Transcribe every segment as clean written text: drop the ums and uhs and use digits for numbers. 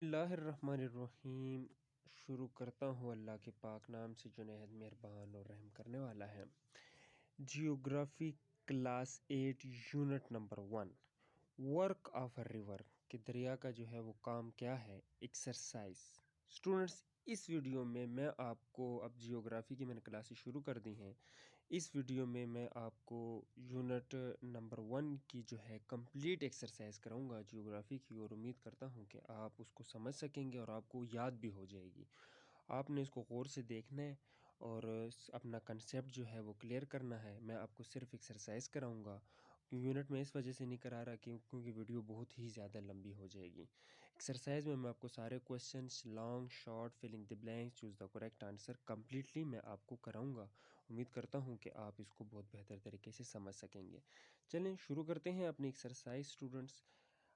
बिस्मिल्लाहिर्रहमानिर्रहीम। शुरू करता हूँ अल्लाह के पाक नाम से जो नेहायत मेहरबान और रहम करने वाला है। Geography class 8 unit number 1 work of a river कि दरिया का जो है वो काम क्या है। एक्सरसाइज स्टूडेंट्स, इस वीडियो में मैं आपको, अब जियोग्राफी की मैंने क्लासेस शुरू कर दी हैं, इस वीडियो में मैं आपको यूनिट नंबर 1 की जो है कंप्लीट एक्सरसाइज कराऊंगा जियोग्राफी की, और उम्मीद करता हूं कि आप उसको समझ सकेंगे और आपको याद भी हो जाएगी। आपने इसको गौर से देखना है और अपना कंसेप्ट जो है वो क्लियर करना है। मैं आपको सिर्फ एक्सरसाइज कराऊंगा। यूनिट में इस वजह से नहीं करा रहा क्योंकि वीडियो बहुत ही ज़्यादा लंबी हो जाएगी। एक्सरसाइज में मैं आपको सारे questions long short filling the blanks choose the correct answer completely मैं आपको कराऊंगा। उम्मीद करता हूं कि आप इसको बहुत बेहतर तरीके से समझ सकेंगे। चलें शुरू करते हैं अपनी एक्सरसाइज स्टूडेंट्स।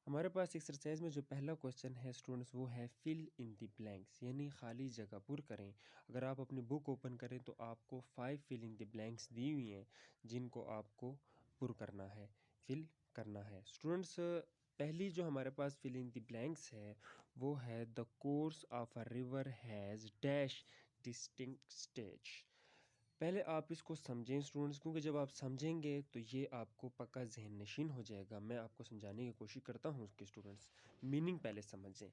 हमारे पास एक्सरसाइज में जो पहला क्वेश्चन है स्टूडेंट्स वो है फिल इन द ब्लैंक्स, यानी खाली जगह पुर करें। अगर आप अपनी बुक ओपन करें तो आपको 5 फिलिंग द ब्लैंक्स दी हुई हैं जिनको आपको पुर करना है, फिल करना है। स्टूडेंट्स, पहली जो हमारे पास फिल इन द ब्लैंक्स है वो है the course of a river has dash distinct stage. पहले आप इसको समझें स्टूडेंट्स, क्योंकि जब आप समझेंगे तो ये आपको पक्का जहन नशीन हो जाएगा। मैं आपको समझाने की कोशिश करता हूँ उसके स्टूडेंट्स, मीनिंग पहले समझें।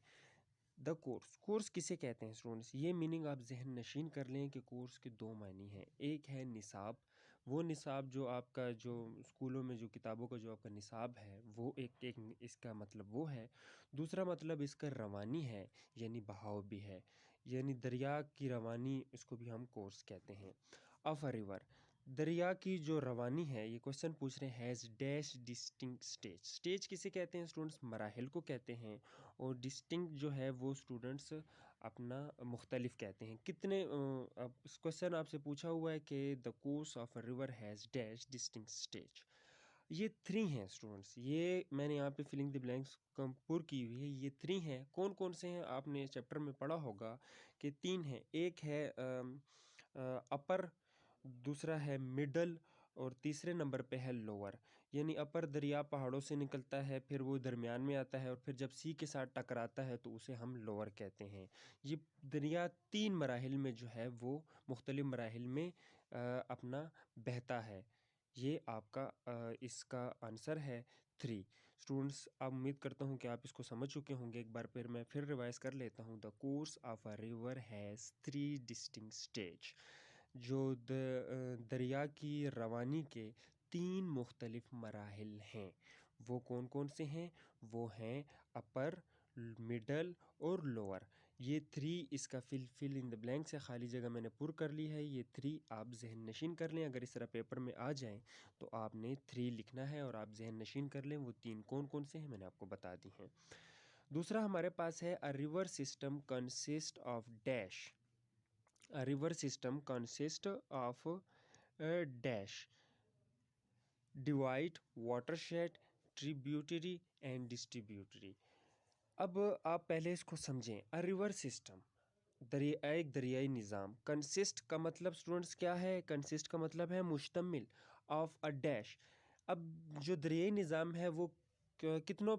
द कोर्स, कोर्स किसे कहते हैं स्टूडेंट्स, ये मीनिंग आप जहन नशीन कर लें कि कोर्स के दो मायने हैं। एक है निसाब, वो निसाब जो आपका जो स्कूलों में जो किताबों का जो आपका निसाब है वो एक इसका मतलब वो है। दूसरा मतलब इसका रवानी है, यानी बहाव भी है, यानी दरिया की रवानी, इसको भी हम कोर्स कहते हैं। ऑफ अ रिवर, दरिया की जो रवानी है, ये क्वेश्चन पूछ रहे हैं has dash distinct stage. Stage किसे कहते हैं स्टूडेंट्स, मराहिल को कहते हैं। और डिस्टिंक्ट जो है वो स्टूडेंट्स अपना मुख्तलिफ कहते हैं। कितने अब इस क्वेश्चन आपसे पूछा हुआ है कि the course of a river has dash distinct stage. ये 3 हैं स्टूडेंट्स, ये मैंने यहाँ पे फिलिंग द ब्लैंक्स पुर की हुई है। ये 3 हैं, कौन कौन से हैं आपने चैप्टर में पढ़ा होगा कि 3 हैं। एक है अपर, दूसरा है मिडल, और तीसरे नंबर पे है लोअर। यानी अपर दरिया पहाड़ों से निकलता है, फिर वो दरमियान में आता है, और फिर जब सी के साथ टकराता है तो उसे हम लोअर कहते हैं। ये दरिया 3 मराहिल में जो है वो मुख्तलिफ मराहिल में अपना बहता है। ये आपका इसका आंसर है 3। स्टूडेंट्स, अब उम्मीद करता हूँ कि आप इसको समझ चुके होंगे। एक बार फिर मैं रिवाइज कर लेता हूँ। The course of a river has 3 distinct stage. जो दरिया की रवानी के 3 मुख्तलिफ मराहिल हैं, वो कौन कौन से हैं? वो हैं अपर, मिडल और लोअर। ये 3 इसका फिल इन द ब्लैंक से खाली जगह मैंने पुर कर ली है। ये 3 आप जहन नशीन कर लें। अगर इस तरह पेपर में आ जाएं तो आपने 3 लिखना है और आप जहन नशीन कर लें वो 3 कौन कौन से हैं मैंने आपको बता दी हैं। दूसरा हमारे पास है a river system consist of dash. A river system consists of a dash divide, watershed, tributary and distributary। अब आप पहले इसको समझें। अ रिवर सिस्टम, दरिया, एक दरियाई निज़ाम। कंसिस्ट का मतलब स्टूडेंट्स क्या है? कंसिस्ट का मतलब है मुश्तमिल, ऑफ अ डैश। अब जो दरियाई निज़ाम है वो कितनों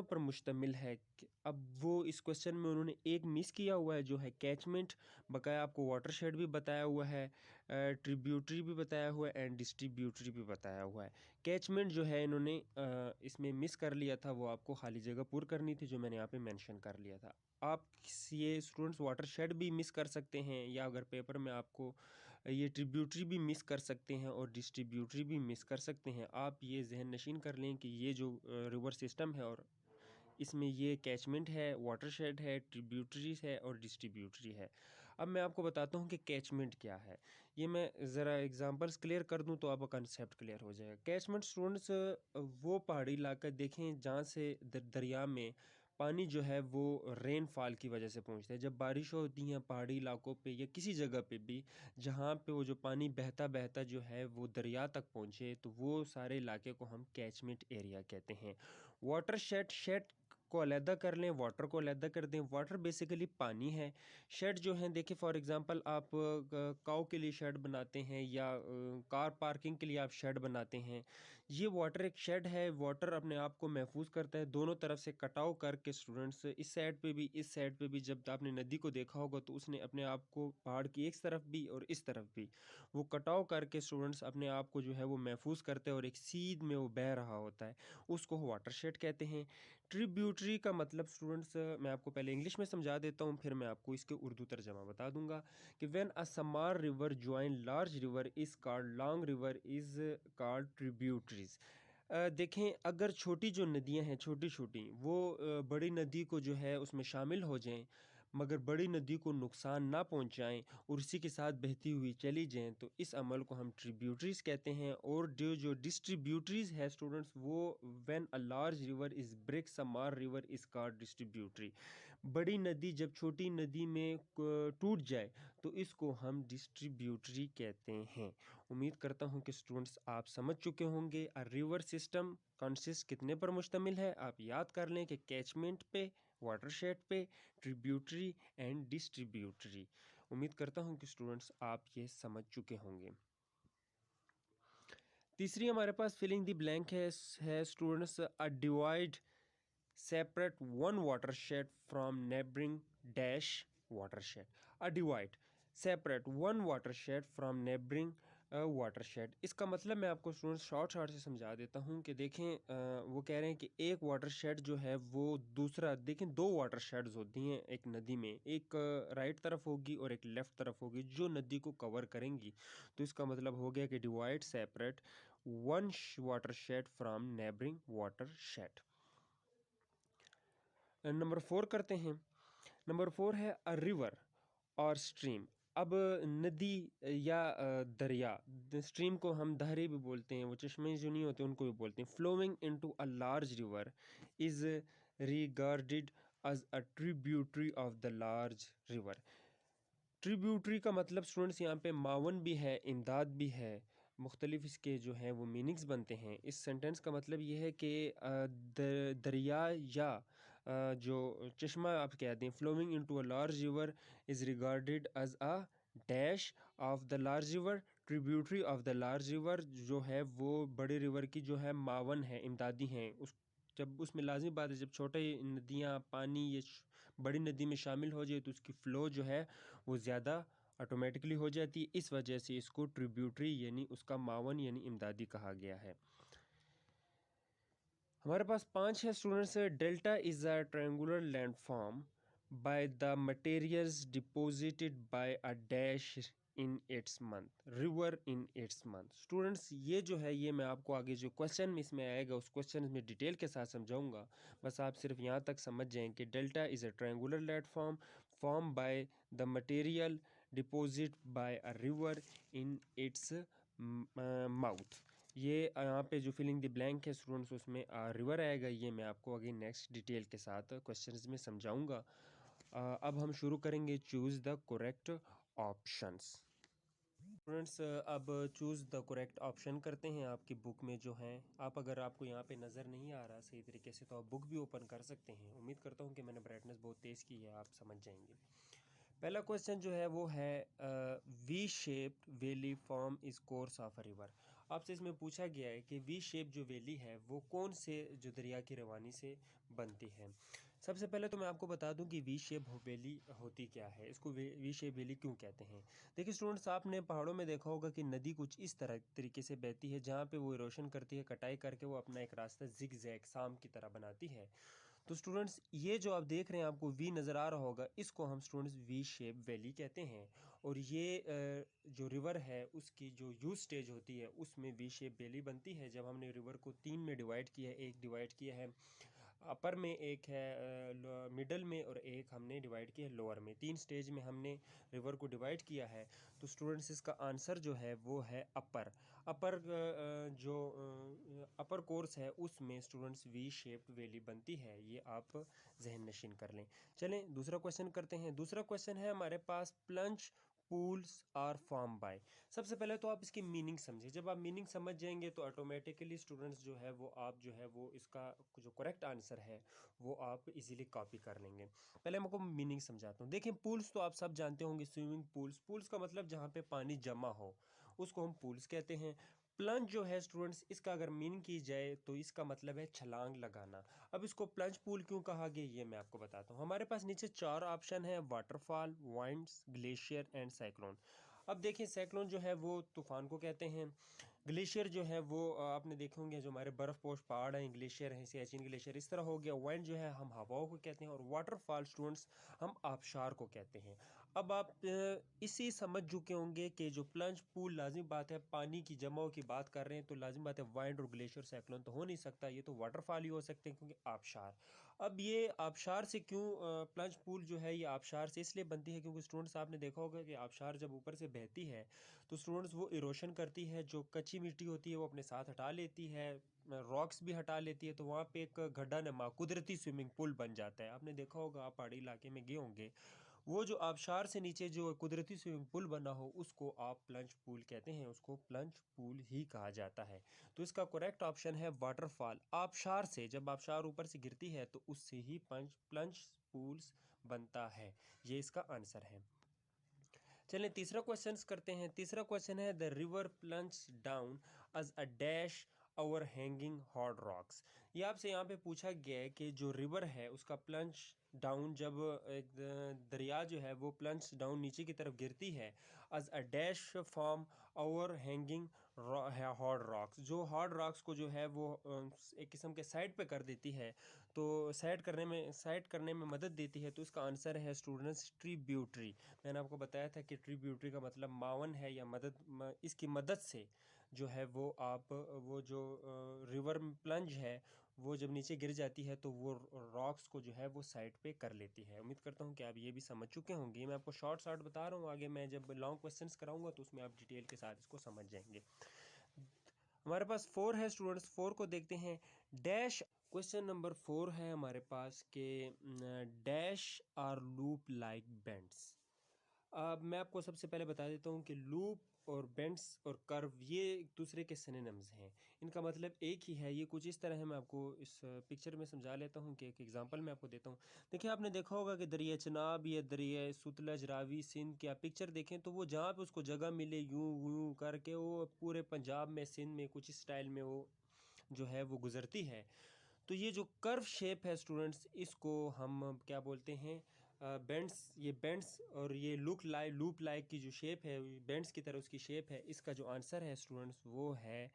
पर मुश्तमिल है? अब वो इस क्वेश्चन में उन्होंने एक मिस किया हुआ है जो है कैचमेंट। बकाया आपको वाटरशेड भी बताया हुआ है, ट्रिब्यूटरी भी बताया हुआ है एंड डिस्ट्रीब्यूटरी भी बताया हुआ है। कैचमेंट जो है इन्होंने इसमें मिस कर लिया था, वो आपको खाली जगह पूर करनी थी जो मैंने यहाँ पे मेंशन कर लिया था। आप ये स्टूडेंट्स वाटरशेड भी मिस कर सकते हैं, या अगर पेपर में आपको ये ट्रिब्यूटरी भी मिस कर सकते हैं और डिस्ट्रीब्यूटरी भी मिस कर सकते हैं। आप ये जहन नशीन कर लें कि ये जो रिवर सिस्टम है और इसमें ये कैचमेंट है, वाटरशेड है, ट्रिब्यूटरीज है और डिस्ट्रीब्यूटरी है। अब मैं आपको बताता हूँ कि कैचमेंट क्या है। ये मैं ज़रा एग्जांपल्स क्लियर कर दूँ तो आपका कंसेप्ट क्लियर हो जाएगा। कैचमेंट स्टूडेंट्स वो पहाड़ी इलाका देखें जहाँ से दरिया में पानी जो है वो रेनफॉल की वजह से पहुँचता है। जब बारिश होती हैं पहाड़ी इलाकों पे या किसी जगह पे भी जहाँ पे वो जो पानी बहता बहता जो है वो दरिया तक पहुँचे, तो वो सारे इलाके को हम कैचमेंट एरिया कहते हैं। वाटरशेड, शेड को अलहदा कर लें, वाटर को अलहदा कर दें। वाटर बेसिकली पानी है। शेड जो है देखिए फॉर एग्जांपल आप काऊ के लिए शेड बनाते हैं या कार पार्किंग के लिए आप शेड बनाते हैं। ये वाटर एक शेड है। वाटर अपने आप को महफूज करता है। दोनों तरफ से कटाव करके स्टूडेंट्स इस साइड पे भी इस साइड पे भी, जब आपने नदी को देखा होगा तो उसने अपने आप को पहाड़ की एक तरफ भी और इस तरफ भी वो कटाव करके स्टूडेंट्स अपने आप को जो है वो महफूज करते हैं और एक सीध में वो बह रहा होता है, उसको वाटरशेड कहते हैं। ट्रिब्यूटरी का मतलब स्टूडेंट्स मैं आपको पहले इंग्लिश में समझा देता हूँ, फिर मैं आपको इसके उर्दू तर्जमा बता दूंगा कि when a small river join large river is called long river is called tributaries. देखें अगर छोटी जो नदियां हैं छोटी छोटी वो बड़ी नदी को जो है उसमें शामिल हो जाएं, मगर बड़ी नदी को नुकसान ना पहुंचाएं और उसी के साथ बहती हुई चली जाएं, तो इस अमल को हम ट्रिब्यूटरीज कहते हैं। और जो जो डिस्ट्रीब्यूटरीज है स्टूडेंट्स, वो when a large river is break small river is called distributary. बड़ी नदी जब छोटी नदी में टूट जाए तो इसको हम डिस्ट्रीब्यूटरी कहते हैं। उम्मीद करता हूं कि स्टूडेंट्स आप समझ चुके होंगे। अ रिवर सिस्टम कंसिस्ट कितने पर मुश्तमिल है, आप याद कर लें कि कैचमेंट पे, वाटरशेड पे, ट्रिब्यूटरी एंड डिस्ट्रीब्यूटरी। उम्मीद करता हूं कि स्टूडेंट्स आप ये समझ चुके होंगे। तीसरी हमारे पास फिलिंग द ब्लैंक है students, a divide separate one watershed from neighboring dash watershed. A divide separate one watershed from neighboring watershed। इसका मतलब मैं आपको स्टूडेंट्स शॉर्ट से समझा देता हूँ कि देखें वो कह रहे हैं कि एक वाटरशेड जो है वो दूसरा, देखें दो वाटरशेड्स होती हैं एक नदी में, एक राइट तरफ होगी और एक लेफ्ट तरफ होगी जो नदी को कवर करेंगी। तो इसका मतलब हो गया कि divide separate one watershed from neighbouring watershed. Number 4 करते हैं। नंबर 4 है अ रिवर और स्ट्रीम। अब नदी या दरिया, स्ट्रीम को हम दहरे भी बोलते हैं, वो चश्मे जो नहीं होते उनको भी बोलते हैं। Flowing into a large river is regarded as a tributary of the large river. Tributary का मतलब स्टूडेंट्स यहाँ पे मावन भी है, इमदाद भी है, मुख्तलिफ इसके जो हैं वो मीनिंग्स बनते हैं। इस सेंटेंस का मतलब ये है कि दरिया या जो चश्मा आप कह दें, flowing into a large river is regarded as a dash of the large river, tributary of the large river जो है वो बड़े रिवर की जो है मावन है, इमदादी हैं। उस जब उसमें लाजमी बात है जब छोटे नदियाँ पानी ये बड़ी नदी में शामिल हो जाए तो उसकी फ़्लो जो है वो ज़्यादा ऑटोमेटिकली हो जाती है। इस वजह से इसको ट्रिब्यूटरी यानी उसका मावन यानी इमदादी कहा गया है। हमारे पास 5 है students. Delta is a triangular landform by the materials deposited bye a dash in its month, river in it's month. Students ये जो है ये मैं आपको आगे जो क्वेश्चन में इसमें आएगा उस क्वेश्चन में डिटेल के साथ समझाऊंगा। बस आप सिर्फ यहाँ तक समझ जाएं कि delta is a triangular landform form by the material deposit by a river in its mouth. ये यहाँ पे जो फिलिंग द ब्लैंक है स्टूडेंट्स उसमें रिवर आएगा। ये मैं आपको आगे नेक्स्ट डिटेल के साथ क्वेश्चंस में समझाऊंगा। अब हम शुरू करेंगे choose the correct options. Students अब चूज़ द करेक्ट ऑप्शन करते हैं आपकी बुक में जो है। आप अगर आपको यहाँ पे नज़र नहीं आ रहा सही तरीके से तो आप बुक भी ओपन कर सकते हैं। उम्मीद करता हूँ कि मैंने ब्राइटनेस बहुत तेज़ की है, आप समझ जाएंगे। पहला क्वेश्चन जो है वो है V shaped valley form is course of a river. आपसे इसमें पूछा गया है कि वी शेप जो वैली है वो कौन से जो दरिया की रवानी से बनती है। सबसे पहले तो मैं आपको बता दूं कि वी शेप वैली होती क्या है, इसको वी शेप वैली क्यों कहते हैं। देखिए स्टूडेंट्स आपने पहाड़ों में देखा होगा कि नदी कुछ इस तरह तरीके से बहती है जहाँ पे वो इरोशन करती है, कटाई करके वो अपना एक रास्ता जिग जैग शाम की तरह बनाती है। तो स्टूडेंट्स ये जो आप देख रहे हैं आपको वी नज़र आ रहा होगा, इसको हम स्टूडेंट्स वी शेप वैली कहते हैं। और ये जो रिवर है उसकी जो यू स्टेज होती है उसमें वी शेप वैली बनती है। जब हमने रिवर को 3 में डिवाइड किया है, एक डिवाइड किया है अपर में, एक है मिडल में और एक हमने डिवाइड किया है लोअर में। 3 स्टेज में हमने रिवर को डिवाइड किया है। तो स्टूडेंट्स इसका आंसर जो है वो है अपर। अपर जो अपर कोर्स है उसमें स्टूडेंट्स वी शेप्ड वैली बनती है। ये आप जहन नशीन कर लें। चलें दूसरा क्वेश्चन करते हैं। दूसरा क्वेश्चन है हमारे पास plunge pools are form by. सबसे पहले तो आप इसकी मीनिंग समझिए। जब आप मीनिंग समझ जाएंगे तो ऑटोमेटिकली स्टूडेंट्स जो है वो आप जो है वो इसका जो करेक्ट आंसर है वो आप इजीली कॉपी कर लेंगे। पहले मैं आपको मीनिंग समझाता हूँ। देखिए पूल्स तो आप सब जानते होंगे, स्विमिंग पूल्स। पूल्स का मतलब जहाँ पे पानी जमा हो उसको हम पूल्स कहते हैं। प्लंज जो है स्टूडेंट्स, इसका अगर मीनिंग की जाए तो इसका मतलब है छलांग लगाना। अब इसको प्लंज पूल क्यों कहा गया ये मैं आपको बताता हूँ। हमारे पास नीचे 4 ऑप्शन है, waterfall, winds, glacier and cyclone. अब देखिए साइक्लोन जो है वो तूफान को कहते हैं। ग्लेशियर जो है वो आपने देखे होंगे जो हमारे बर्फ पोश पहाड़ हैं, ग्लेशियर हैं, सियाचिन ग्लेशियर इस तरह हो गया। वाइंड जो है हम हवाओं को कहते हैं और वाटरफॉल स्टूडेंट्स हम आबशार को कहते हैं। अब आप इसी समझ चुके होंगे कि जो प्लंज पूल लाजिम बात है पानी की जमाव की बात कर रहे हैं तो लाजिम बात है वाइंड और ग्लेशियर साइक्लोन तो हो नहीं सकता, ये तो वाटरफॉल ही हो सकते हैं क्योंकि आबशार। अब ये आबशार से क्यों प्लंज पूल जो है ये आबशार से इसलिए बनती है क्योंकि स्टूडेंट्स आपने देखा होगा कि आबशार जब ऊपर से बहती है तो स्टूडेंट्स वो इरोशन करती है, जो कच्ची मिट्टी होती है वो अपने साथ हटा लेती है, रॉक्स भी हटा लेती है, तो वहाँ पे एक गड्ढा नमा कुदरती स्विमिंग पूल बन जाता है। आपने देखा होगा, आप पहाड़ी इलाके में गए होंगे, वो जो आबशार से नीचे जो कुदरती स्विमिंग पूल बना हो उसको आप प्लंज पूल कहते हैं, उसको प्लंज पूल ही कहा जाता है। तो इसका करेक्ट ऑप्शन है वाटरफॉल। आबशार से, जब आबशार ऊपर से गिरती है तो उससे ही प्लंज पूल्स बनता है। ये इसका आंसर है। चलिए तीसरा क्वेश्चन करते हैं। तीसरा क्वेश्चन है the river plunge down as a dash over hanging hot rocks. ये आपसे यहाँ पे पूछा गया है कि जो रिवर है उसका प्लंज डाउन, जब एक दरिया जो है वो प्लंज डाउन नीचे की तरफ गिरती है, as a dash form over hanging hot rocks. जो हॉट रॉक्स को जो है वो एक किस्म के साइड पे कर देती है, तो साइड करने में मदद देती है। तो इसका आंसर है स्टूडेंट्स ट्रिब्यूटरी। मैंने आपको बताया था कि ट्रिब्यूटरी का मतलब मावन है या मदद, इसकी मदद से जो है वो आप वो जो रिवर प्लंज है वो जब नीचे गिर जाती है तो वो रॉक्स को जो है वो साइड पे कर लेती है। उम्मीद करता हूँ कि आप ये भी समझ चुके होंगे। मैं आपको शॉर्ट बता रहा हूँ, आगे मैं जब लॉन्ग क्वेश्चंस कराऊंगा तो उसमें आप डिटेल के साथ इसको समझ जाएंगे। हमारे पास 4 है स्टूडेंट्स, 4 को देखते हैं। डैश क्वेश्चन नंबर 4 है हमारे पास के dash are loop like bends. अब मैं आपको सबसे पहले बता देता हूँ कि लूप और बेंड्स और कर्व ये एक दूसरे के सिनोनिम्स हैं। इनका मतलब एक ही है। ये कुछ इस तरह है, मैं आपको इस पिक्चर में समझा लेता हूँ कि एक एग्जांपल मैं आपको देता हूँ। देखिए आपने देखा होगा कि दरिया चनाब या दरिया सुतलज, रावी, सिंध की आप पिक्चर देखें तो वो जहाँ पे उसको जगह मिले यूं यूं करके वो पूरे पंजाब में, सिंध में कुछ इस स्टाइल में वो जो है वो गुजरती है। तो ये जो कर्व शेप है स्टूडेंट्स, इसको हम क्या बोलते हैं, बेंड्स। ये बेंड्स और ये लूप लाइक की जो शेप है, बेंड्स की तरह उसकी शेप है। इसका जो आंसर है स्टूडेंट्स वो है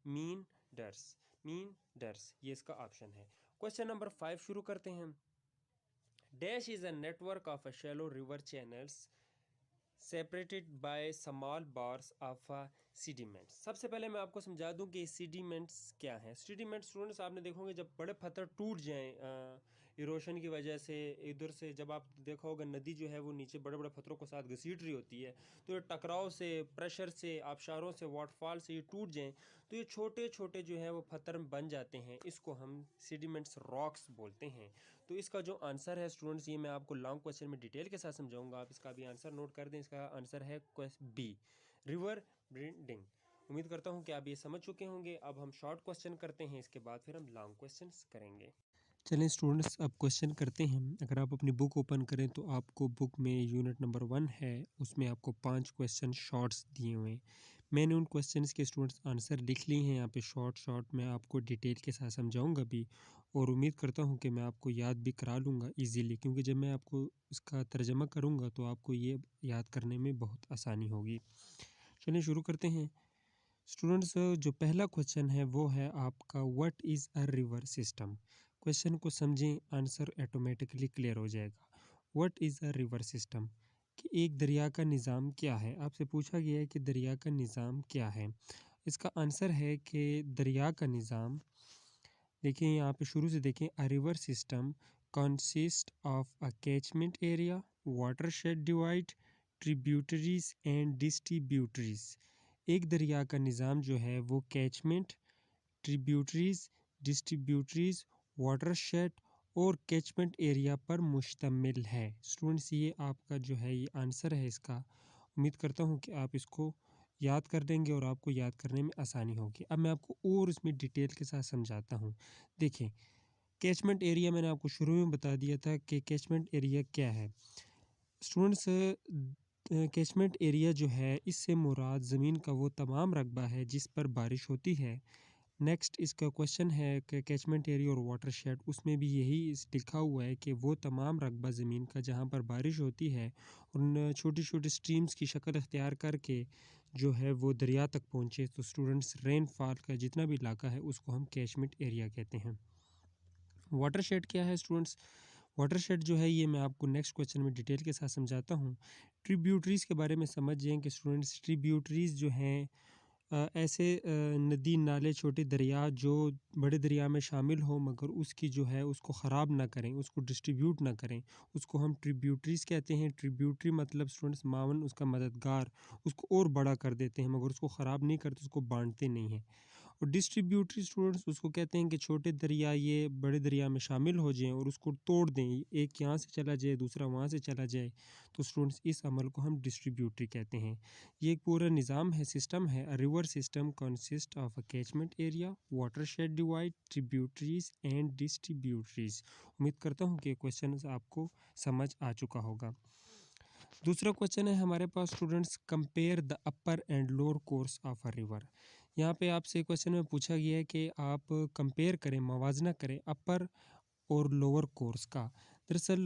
मीन डर्स। मीन डर्स ये इसका ऑप्शन है। क्वेश्चन नंबर 5 शुरू करते हैं। Dash is a network of a shallow river channels separated by small bars of sediments. सबसे पहले मैं आपको समझा दूं कि सीडिमेंट्स क्या हैं। सीडिमेंट्स स्टूडेंट्स आपने देखोगे जब बड़े पत्थर टूट जाएं इरोशन की वजह से, इधर से जब आप देखा होगा नदी जो है वो नीचे बड़े बड़े पत्थरों को साथ घसीट रही होती है, तो ये टकराव से, प्रेशर से, आबशारों से, वाटरफॉल से ये टूट जाएं तो ये छोटे छोटे जो है वो पत्थर बन जाते हैं। इसको हम सीडिमेंट्स रॉक्स बोलते हैं। तो इसका जो आंसर है स्टूडेंट्स, ये मैं आपको लॉन्ग क्वेश्चन में डिटेल के साथ समझाऊंगा, आप इसका भी आंसर नोट कर दें। इसका आंसर है बी, रिवर ब्रीडिंग। उम्मीद करता हूं कि आप ये समझ चुके होंगे। अब हम शॉर्ट क्वेश्चन करते हैं, इसके बाद फिर हम लॉन्ग क्वेश्चन करेंगे। चलें स्टूडेंट्स अब क्वेश्चन करते हैं। अगर आप अपनी बुक ओपन करें तो आपको बुक में यूनिट नंबर 1 है, उसमें आपको 5 क्वेश्चन शॉर्ट्स दिए हुए हैं। मैंने उन क्वेश्चंस के स्टूडेंट्स आंसर लिख लिए हैं यहाँ पे शॉर्ट मैं आपको डिटेल के साथ समझाऊंगा भी, और उम्मीद करता हूँ कि मैं आपको याद भी करा लूँगा ईजीली, क्योंकि जब मैं आपको इसका तर्जमा करूँगा तो आपको ये याद करने में बहुत आसानी होगी। चलिए शुरू करते हैं स्टूडेंट्स। जो पहला क्वेश्चन है वो है आपका what is a river system. Question को समझें, आंसर ऑटोमेटिकली क्लियर हो जाएगा। What is a river system, कि एक दरिया का निज़ाम क्या है। आपसे पूछा गया है कि दरिया का निज़ाम क्या है। इसका आंसर है कि दरिया का निज़ाम, देखिए यहाँ पे शुरू से देखें, a river system consist of a catchment area, watershed divide, tributaries and distributaries. एक दरिया का निज़ाम जो है वो कैचमेंट, ट्रिब्यूटरीज, डिस्ट्रीब्यूटरीज, वाटरशेड और कैचमेंट एरिया पर मुश्तमिल है। स्टूडेंट्स ये आपका जो है ये आंसर है इसका, उम्मीद करता हूँ कि आप इसको याद कर लेंगे और आपको याद करने में आसानी होगी। अब मैं आपको और इसमें डिटेल के साथ समझाता हूँ। देखिए, कैचमेंट एरिया मैंने आपको शुरू में बता दिया था कि कैचमेंट एरिया क्या है। स्टूडेंट्स, कैचमेंट एरिया जो है, इससे मुराद ज़मीन का वो तमाम रकबा है जिस पर बारिश होती है। नेक्स्ट इसका क्वेश्चन है कि कैचमेंट एरिया और वाटरशेड, उसमें भी यही लिखा हुआ है कि वो तमाम रकबा ज़मीन का जहाँ पर बारिश होती है, उन छोटी-छोटी स्ट्रीम्स की शक्ल इख्तियार करके जो है वो दरिया तक पहुँचे, तो स्टूडेंट्स रेनफॉल का जितना भी इलाका है उसको हम कैचमेंट एरिया कहते हैं। वाटरशेड क्या है स्टूडेंट्स? वाटरशेड जो है ये मैं आपको नेक्स्ट क्वेश्चन में डिटेल के साथ समझाता हूँ। ट्रिब्यूटरीज़ के बारे में समझ जाएँ कि स्टूडेंट्स, ट्रिब्यूटरीज़ जो हैं ऐसे नदी नाले छोटे दरिया जो बड़े दरिया में शामिल हो मगर उसकी जो है उसको ख़राब ना करें, उसको डिस्ट्रीब्यूट ना करें, उसको हम ट्रिब्यूटरीज़ कहते हैं। ट्रिब्यूटरी मतलब स्टूडेंट्स मावन उसका मददगार, उसको और बड़ा कर देते हैं मगर उसको ख़राब नहीं करते, उसको बांटते नहीं हैं। और डिस्ट्रीब्यूटरी स्टूडेंट्स उसको कहते हैं कि छोटे दरिया ये बड़े दरिया में शामिल हो जाएँ और उसको तोड़ दें, एक यहाँ से चला जाए दूसरा वहाँ से चला जाए, तो स्टूडेंट्स इस अमल को हम डिस्ट्रीब्यूटरी कहते हैं। ये एक पूरा निज़ाम है, सिस्टम है। A river system consist of a catchment area, watershed divide, tributaries and distributaries. उम्मीद करता हूँ कि क्वेश्चन आपको समझ आ चुका होगा। दूसरा क्वेश्चन है हमारे पास students, compare the upper and lower course of a river. यहाँ पे आपसे क्वेश्चन में पूछा गया है कि आप कंपेयर करें, मवाजना करें अपर और लोअर कोर्स का। दरअसल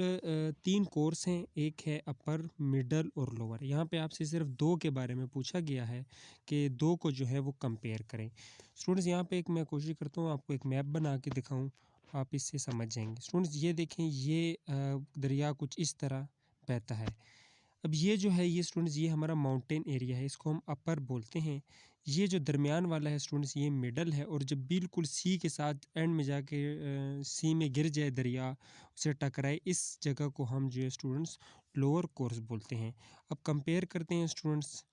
3 कोर्स हैं, एक है अपर, मिडल और लोअर। यहाँ पे आपसे सिर्फ 2 के बारे में पूछा गया है कि 2 को जो है वो कंपेयर करें। स्टूडेंट्स, यहाँ पे एक मैं कोशिश करता हूँ आपको एक मैप बना के दिखाऊँ, आप इससे समझ जाएंगे। स्टूडेंट्स ये देखें, ये दरिया कुछ इस तरह बहता है। अब ये जो है ये स्टूडेंट्स ये हमारा माउंटेन एरिया है, इसको हम अपर बोलते हैं। ये जो दरमियान वाला है स्टूडेंट्स ये मिडल है, और जब बिल्कुल सी के साथ एंड में जाके सी में गिर जाए दरिया, उसे टकराए, इस जगह को हम जो है स्टूडेंट्स लोअर कोर्स बोलते हैं। अब कंपेयर करते हैं स्टूडेंट्स,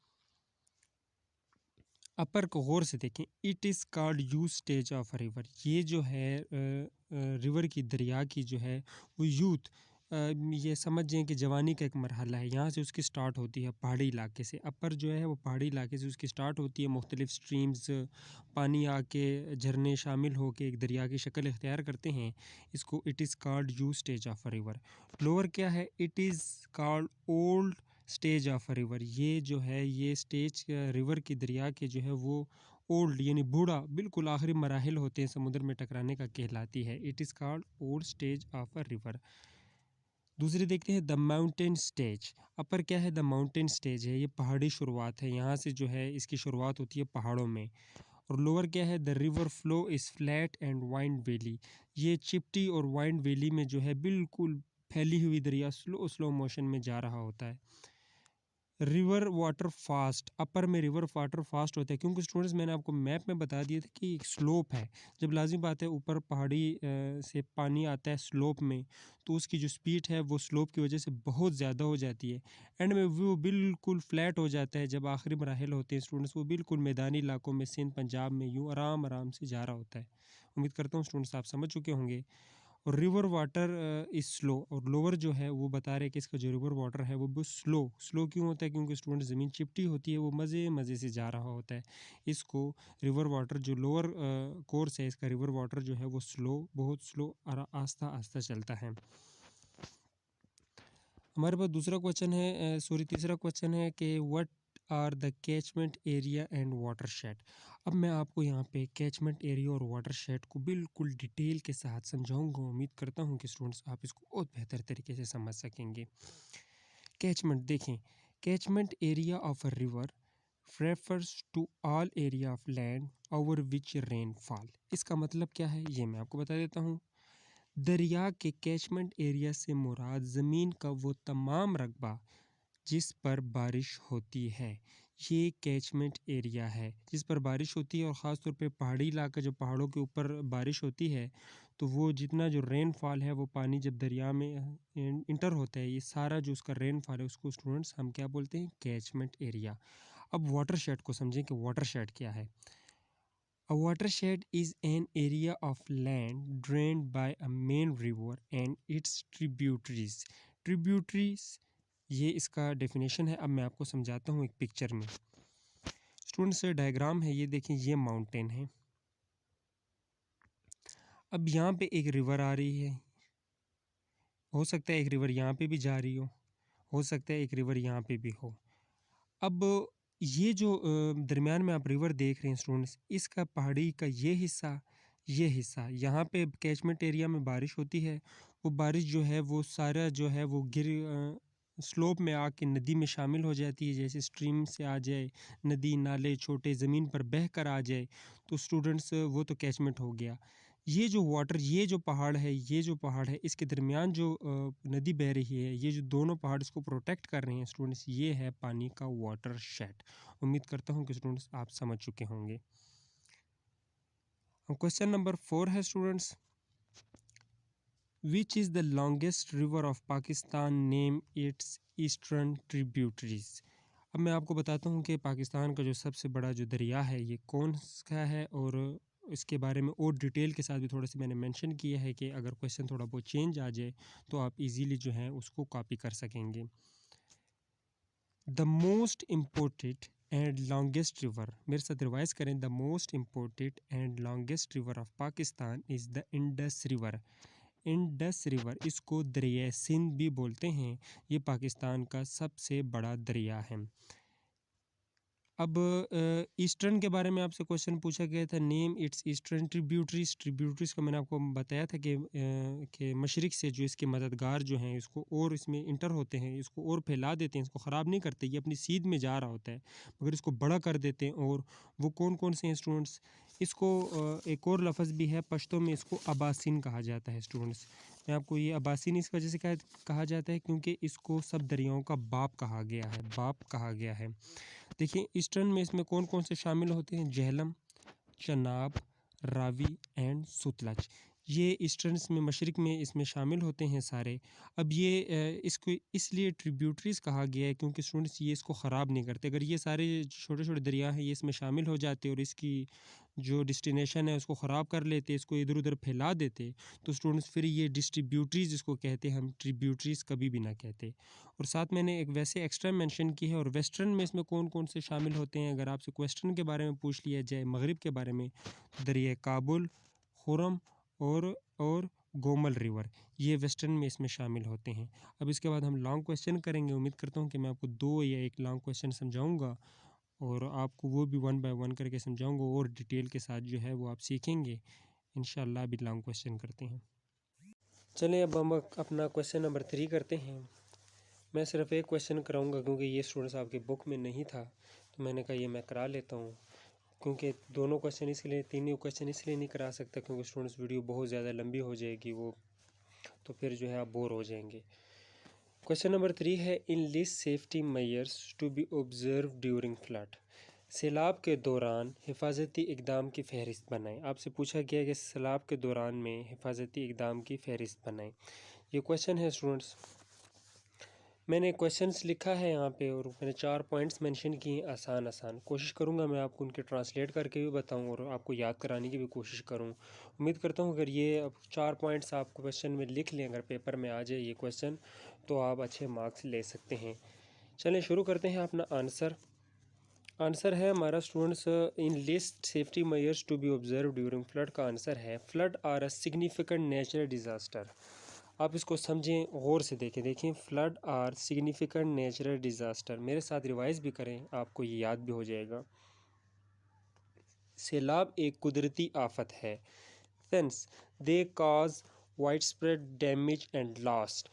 अपर को गौर से देखें। It is called you stage of a river. ये जो है रिवर की, दरिया की जो है वो यूथ, ये समझ जाएँ कि जवानी का एक मरहला है। यहाँ से उसकी स्टार्ट होती है पहाड़ी इलाके से। अपर जो है वो पहाड़ी इलाके से उसकी स्टार्ट होती है। मुख्तलिफ स्ट्रीम्स, पानी आके झरने शामिल होके एक दरिया की शक्ल इख्तियार करते हैं। इसको it is called you stage of a river. Lower क्या है? It is called old stage of a river. ये जो है ये स्टेज रिवर की, दरिया के जो है वो ओल्ड यानी बूढ़ा, बिल्कुल आखिरी मराहिल होते हैं समुद्र में टकराने का, कहलाती है। It is called old stage of a river. दूसरी देखते हैं द माउंटेन स्टेज। अपर क्या है? द माउंटेन स्टेज है, ये पहाड़ी शुरुआत है, यहाँ से जो है इसकी शुरुआत होती है पहाड़ों में। और लोअर क्या है? The river flow is flat and wind valley. ये चिपटी और वाइंड वैली में जो है बिल्कुल फैली हुई दरिया स्लो स्लो मोशन में जा रहा होता है। रिवर वाटर फास्ट, अपर में रिवर वाटर फास्ट होता है क्योंकि स्टूडेंट्स मैंने आपको मैप में बता दिया था कि एक स्लोप है। जब लाजिम बात है ऊपर पहाड़ी से पानी आता है स्लोप में, तो उसकी जो स्पीड है वो स्लोप की वजह से बहुत ज़्यादा हो जाती है। एंड में वो बिल्कुल फ्लैट हो जाता है। जब आखिरी मराहल होते हैं स्टूडेंट्स, वो बिल्कुल मैदानी इलाकों में सिंध पंजाब में यूँ आराम आराम से जा रहा होता है। उम्मीद करता हूँ स्टूडेंट्स आप समझ चुके होंगे। और रिवर वाटर इज़ स्लो, और लोअर जो है वो बता रहे हैं कि इसका जो रिवर वाटर है वो बहुत स्लो। स्लो क्यों होता है? क्योंकि स्टूडेंट ज़मीन चिपटी होती है, वो मज़े मज़े से जा रहा होता है। इसको रिवर वाटर जो लोअर कोर्स है इसका, रिवर वाटर जो है वो स्लो, बहुत स्लो और आस्ता आस्ता चलता है। हमारे पास दूसरा क्वेश्चन है, सॉरी तीसरा क्वेश्चन है कि what are the catchment area and watershed. अब मैं आपको यहाँ पे कैचमेंट एरिया और वाटरशेड को बिल्कुल डिटेल के साथ समझाऊंगा। उम्मीद करता हूँ कि स्टूडेंट्स आप इसको बहुत बेहतर तरीके से समझ सकेंगे। कैचमेंट देखें, catchment area of a river refers to all area of land over which rainfall. इसका मतलब क्या है ये मैं आपको बता देता हूँ। दरिया के कैचमेंट एरिया से मुराद ज़मीन का वो तमाम रकबा जिस पर बारिश होती है, ये कैचमेंट एरिया है जिस पर बारिश होती है। और ख़ास तौर पे पहाड़ी इलाका, जो पहाड़ों के ऊपर बारिश होती है, तो वो जितना जो रेनफॉल है, वो पानी जब दरिया में इंटर होता है, ये सारा जो उसका रेनफॉल है उसको स्टूडेंट्स हम क्या बोलते हैं? Catchment area. अब वाटरशेड को समझें कि वाटरशेड क्या है। A watershed is an area of land drained by a main river and its tributaries. Tributaries ये इसका डेफिनेशन है। अब मैं आपको समझाता हूँ एक पिक्चर में। स्टूडेंट्स डायग्राम है ये, देखें ये माउंटेन है। अब यहाँ पे एक रिवर आ रही है, हो सकता है एक रिवर यहाँ पे भी जा रही हो सकता है एक रिवर यहाँ पे भी हो। अब ये जो दरमियान में आप रिवर देख रहे हैं स्टूडेंट्स, इसका पहाड़ी का ये हिस्सा यहाँ पे कैचमेंट एरिया में बारिश होती है। वो बारिश जो है वो सारा जो है वो स्लोप में आके नदी में शामिल हो जाती है। जैसे स्ट्रीम से आ जाए, नदी नाले छोटे ज़मीन पर बह कर आ जाए तो स्टूडेंट्स वो तो कैचमेंट हो गया। ये जो वाटर, ये जो पहाड़ है, इसके दरमियान जो नदी बह रही है, ये जो दोनों पहाड़ इसको प्रोटेक्ट कर रहे हैं स्टूडेंट्स, ये है पानी का वाटर शेड। उम्मीद करता हूँ कि स्टूडेंट्स आप समझ चुके होंगे। क्वेश्चन नंबर 4 है students, which is the longest river of Pakistan, name it's eastern tributaries. अब मैं आपको बताता हूँ कि पाकिस्तान का जो सबसे बड़ा जो दरिया है ये कौन सा है, और इसके बारे में और डिटेल के साथ भी थोड़ा सा मैंने मेंशन किया है कि अगर क्वेश्चन थोड़ा बहुत चेंज आ जाए तो आप इजीली जो है उसको कॉपी कर सकेंगे। The most important and longest river, मेरे साथ रिवाइज करें, the most important and longest river of Pakistan is the Indus river. Indus river, इसको दरिया सिंध भी बोलते हैं, ये पाकिस्तान का सबसे बड़ा दरिया है। अब ईस्टर्न के बारे में आपसे क्वेश्चन पूछा गया था, name it's eastern tributaries. Tributaries को मैंने आपको बताया था कि मशरिक से जो इसके मददगार जो हैं इसको और इसमें इंटर होते हैं, इसको और फैला देते हैं, इसको ख़राब नहीं करते, ये अपनी सीध में जा रहा होता है मगर इसको बड़ा कर देते हैं। और वो कौन कौन से हैं स्टूडेंट्स, इसको एक और लफ्ज़ भी है पश्तो में, इसको अबासिन कहा जाता है स्टूडेंट्स। मैं आपको ये अबासिन इस वजह से कहा जाता है क्योंकि इसको सब दरियाओं का बाप कहा गया है। देखिए ईस्टर्न में इसमें कौन कौन से शामिल होते हैं, झेलम, चनाब, रावी एंड सतलज। ये ईस्टर्न्स में, मशरिक में इसमें शामिल होते हैं सारे। अब ये इसको इसलिए ट्रिब्यूटरीज कहा गया है क्योंकि स्टूडेंट्स ये इसको ख़राब नहीं करते। अगर ये सारे छोटे छोटे दरिया हैं ये इसमें शामिल हो जाते और इसकी जो डेस्टिनेशन है उसको ख़राब कर लेते, इसको इधर उधर फैला देते, तो स्टूडेंट्स फिर ये डिस्ट्रीब्यूटरीज इसको कहते हैं, हम ट्रिब्यूटरीज कभी भी ना कहते। और साथ मैंने एक वैसे एक्स्ट्रा मेंशन की है। और वेस्टर्न में इसमें कौन कौन से शामिल होते हैं, अगर आपसे क्वेश्चन के बारे में पूछ लिया जाए मगरिब के बारे में, तो दरिया काबुल, खुरम और गोमल रिवर, ये वेस्टर्न में इसमें शामिल होते हैं। अब इसके बाद हम लॉन्ग क्वेश्चन करेंगे। उम्मीद करता हूँ कि मैं आपको 2 या 1 लॉन्ग क्वेश्चन समझाऊंगा और आपको वो भी 1 बाय 1 करके समझाऊंगा और डिटेल के साथ जो है वो आप सीखेंगे इंशाल्लाह। अभी लॉन्ग क्वेश्चन करते हैं। चलिए अब हम अपना क्वेश्चन नंबर 3 करते हैं। मैं सिर्फ एक क्वेश्चन कराऊंगा क्योंकि ये स्टूडेंट्स आपकी बुक में नहीं था, तो मैंने कहा ये मैं करा लेता हूँ। क्योंकि दोनों क्वेश्चन इसलिए, तीनों क्वेश्चन इसलिए नहीं करा सकता क्योंकि स्टूडेंट्स वीडियो बहुत ज़्यादा लंबी हो जाएगी वो, तो फिर जो है आप बोर हो जाएंगे। क्वेश्चन नंबर 3 है, in list safety measures to be observe during flood. सैलाब के दौरान हिफाजती इक़दाम की फ़हरिस्त बनाएं। आपसे पूछा गया है कि सैलाब के दौरान में हिफाजती इक़दाम की फ़हरिस्त बनाएं। ये क्वेश्चन है स्टूडेंट्स। मैंने क्वेश्चंस लिखा है यहाँ पे और मैंने 4 पॉइंट्स मेंशन किए, आसान कोशिश करूँगा मैं आपको उनके ट्रांसलेट करके भी बताऊँ और आपको याद कराने की भी कोशिश करूँ। उम्मीद करता हूँ अगर ये अब 4 पॉइंट्स आप क्वेश्चन में लिख लें, अगर पेपर में आ जाए ये क्वेश्चन, तो आप अच्छे मार्क्स ले सकते हैं। चलें शुरू करते हैं अपना आंसर है हमारा students, in list safety measures to be observe during flood का आंसर है, flood are a significant natural disaster. आप इसको समझें, गौर से देखें, flood are significant natural disaster. मेरे साथ रिवाइज भी करें, आपको ये याद भी हो जाएगा। सैलाब एक कुदरती आफत है, since they cause wide spread damage and loss,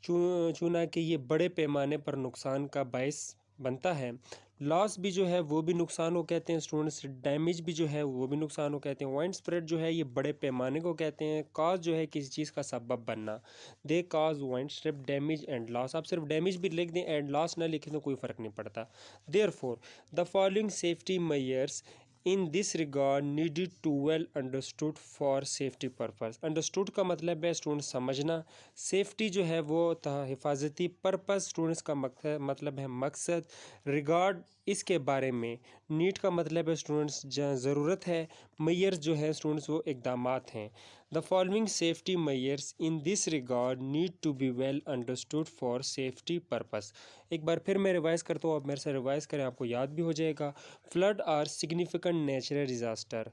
चूना कि ये बड़े पैमाने पर नुकसान का बायस बनता है। लॉस भी जो है वो भी नुकसान को कहते हैं स्टूडेंट्स, डैमेज भी जो है वो भी नुकसान को कहते हैं। वाइड स्प्रेड जो है ये बड़े पैमाने को कहते हैं। काज जो है किसी चीज़ का सबब बनना, they cause wide spread damage and loss. आप सिर्फ डैमेज भी लिख दें, एंड लॉस ना लिखें तो कोई फ़र्क नहीं पड़ता। Therefore the following safety measures in this regard needed to well understood for safety purpose. Understood का मतलब है स्टूडेंट समझना, सेफ्टी जो है वो हिफाजती पर्पज़, स्टूडेंट्स का मतलब है मकसद, रिगार्ड इसके बारे में, नीड का मतलब है स्टूडेंट्स ज़रूरत है, मेयर्स जो है स्टूडेंट्स वो इकदामात हैं। The following safety measures in this regard need to be well understood for safety purpose. एक बार फिर मैं रिवाइज़ करता हूँ, आप मेरे से रिवाइज़ करें, आपको याद भी हो जाएगा। Flood are significant natural disaster,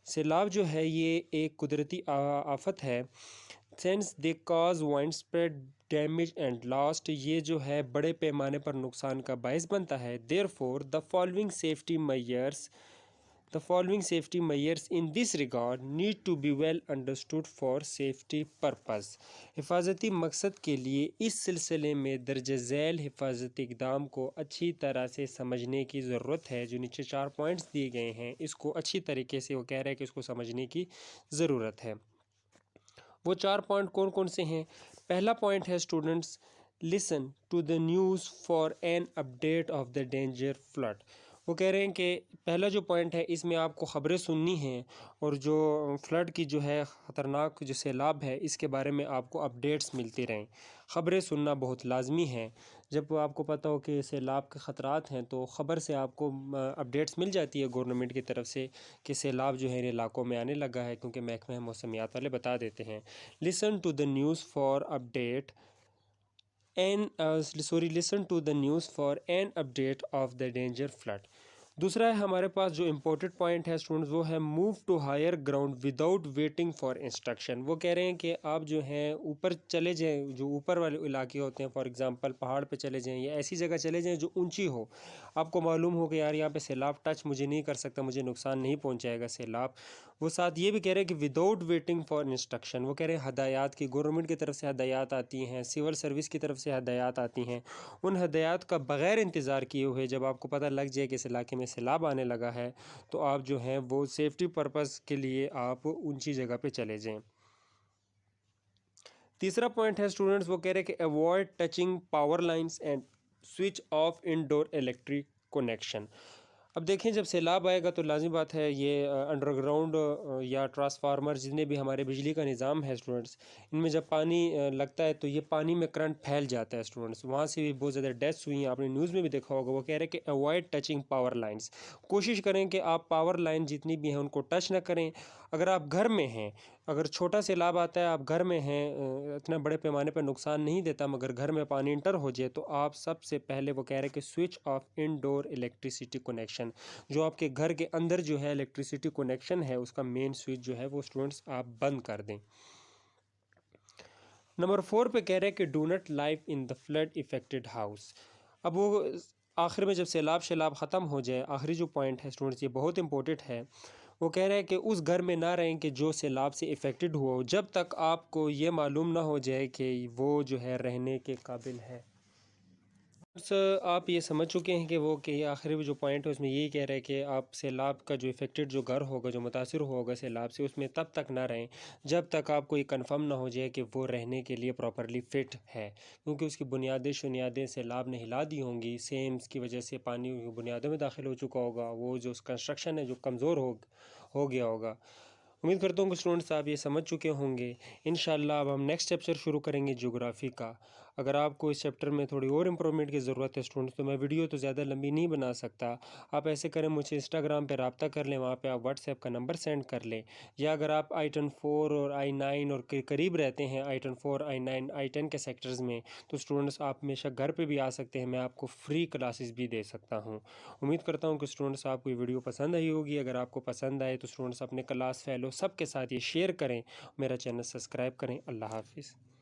सैलाब जो है ये एक कुदरती आफत है। Since they cause wide spread damage and lost, ये जो है बड़े पैमाने पर नुकसान का बायस बनता है। Therefore the following safety measures in this regard need to be well understood for safety purpose. हिफाजती मकसद के लिए इस सिलसिले में दर्ज झैल हिफाजती इक़दाम को अच्छी तरह से समझने की ज़रूरत है। जो नीचे 4 पॉइंट्स दिए गए हैं इसको अच्छी तरीके से वो कह रहे हैं कि इसको समझने की ज़रूरत है। वो 4 पॉइंट कौन कौन से हैं? पहला पॉइंट है students, listen to the news for an update of the danger flood. वो कह रहे हैं कि पहला जो पॉइंट है इसमें आपको ख़बरें सुननी हैं और जो फ्लड की जो है ख़तरनाक जो सैलाब है इसके बारे में आपको अपडेट्स मिलती रहें। ख़बरें सुनना बहुत लाजमी है। जब आपको पता हो कि सैलाब के ख़तरात हैं तो ख़बर से आपको अपडेट्स मिल जाती है गवर्नमेंट की तरफ से कि सैलाब जो है इन इलाकों में आने लगा है, क्योंकि महकमा मौसमियात वाले बता देते हैं। Listen to the news for update listen to the news for an update of the danger flood. दूसरा है हमारे पास जो इम्पोर्टेंट पॉइंट है स्टूडेंट्स वो है move to higher ground without waiting for instruction. वो कह रहे हैं कि आप जो हैं ऊपर चले जाएं, जो ऊपर वाले इलाके होते हैं, फॉर एग्जांपल पहाड़ पे चले जाएं या ऐसी जगह चले जाएं जो ऊंची हो, आपको मालूम हो कि यार यहाँ पे सैलाब टच मुझे नहीं कर सकता, मुझे नुकसान नहीं पहुँचाएगा सैलाब। वो साथ ये भी कह रहे हैं कि विदाउट वेटिंग फॉर इंस्ट्रक्शन, वो कह रहे हैं हदायत की गवर्नमेंट की तरफ से हदायत आती हैं, सिविल सर्विस की तरफ से हदायत आती हैं, उन हदायत का बग़ैर इंतज़ार किए हुए जब आपको पता लग जाए कि इस इलाके में सैलाब आने लगा है तो आप जो हैं वो सेफ्टी पर्पज़ के लिए आप ऊंची जगह पे चले जाएं। तीसरा पॉइंट है स्टूडेंट्स, वो कह रहे हैं कि avoid touching power lines and switch off indoor electric connection. अब देखें जब सैलाब आएगा तो लाज़मी बात है ये अंडरग्राउंड या ट्रांसफार्मर जितने भी हमारे बिजली का निज़ाम है स्टूडेंट्स, इनमें जब पानी लगता है तो ये पानी में करंट फैल जाता है स्टूडेंट्स। वहाँ से भी बहुत ज़्यादा डेथ्स हुई हैं, आपने न्यूज़ में भी देखा होगा। वो कह रहे हैं कि अवॉइड टचिंग पावर लाइंस, कोशिश करें कि आप पावर लाइन जितनी भी हैं उनको टच ना करें। अगर आप घर में हैं, अगर छोटा सैलाब आता है, आप घर में हैं, इतना बड़े पैमाने पर नुकसान नहीं देता, मगर घर में पानी इंटर हो जाए तो आप सबसे पहले वो कह रहे हैं कि switch off indoor electricity connection, जो आपके घर के अंदर जो है इलेक्ट्रिसिटी कनेक्शन है उसका मेन स्विच जो है वो स्टूडेंट्स आप बंद कर दें। नंबर 4 पे कह रहे हैं कि do not live in the flood affected house. अब वो आखिर में जब सैलाब ख़त्म हो जाए, आखिरी जो पॉइंट है स्टूडेंट्स ये बहुत इंपॉर्टेंट है। वो कह रहे हैं कि उस घर में ना रहें कि जो सैलाब से इफ़ेक्टेड हुआ हो, जब तक आपको ये मालूम ना हो जाए कि वो जो है रहने के काबिल है। आप ये समझ चुके हैं कि वो कि आखिरी जो पॉइंट है उसमें यही कह रहे हैं कि आप सैलाब का जो इफ़ेक्टेड जो घर होगा, जो मुतासिर होगा सैलाब से, उसमें तब तक ना रहें जब तक आपको ये कंफर्म ना हो जाए कि वो रहने के लिए प्रॉपरली फ़िट है, क्योंकि उसकी बुनियादें सैलाब ने हिला दी होंगी, सेम्स की वजह से पानी बुनियादों में दाखिल हो चुका होगा, वो जो कंस्ट्रक्शन है जो कमज़ोर हो गया होगा। उम्मीद करता हूँ कि स्टूडेंट्स आप ये समझ चुके होंगे। इंशाल्लाह अब हम नेक्स्ट चैप्टर शुरू करेंगे ज्योग्राफ़ी का। अगर आपको इस चैप्टर में थोड़ी और इम्प्रूवमेंट की ज़रूरत है स्टूडेंट्स, तो मैं वीडियो तो ज़्यादा लंबी नहीं बना सकता। आप ऐसे करें, मुझे इंस्टाग्राम पे रब्ता कर लें, वहाँ पे आप व्हाट्सएप का नंबर सेंड कर लें, या अगर आप I-10 4 और I-9 और के करीब रहते हैं, I-10 4 I-9 I-10 के सेक्टर्स में, तो स्टूडेंट्स आप हमेशा घर पे भी आ सकते हैं, मैं आपको फ्री क्लासेस भी दे सकता हूँ। उम्मीद करता हूँ कि स्टूडेंट्स आपको ये वीडियो पसंद आई होगी। अगर आपको पसंद आए तो स्टूडेंट्स अपने क्लास फेलो सबके साथ ये शेयर करें, मेरा चैनल सब्सक्राइब करें। अल्लाह हाफिज़।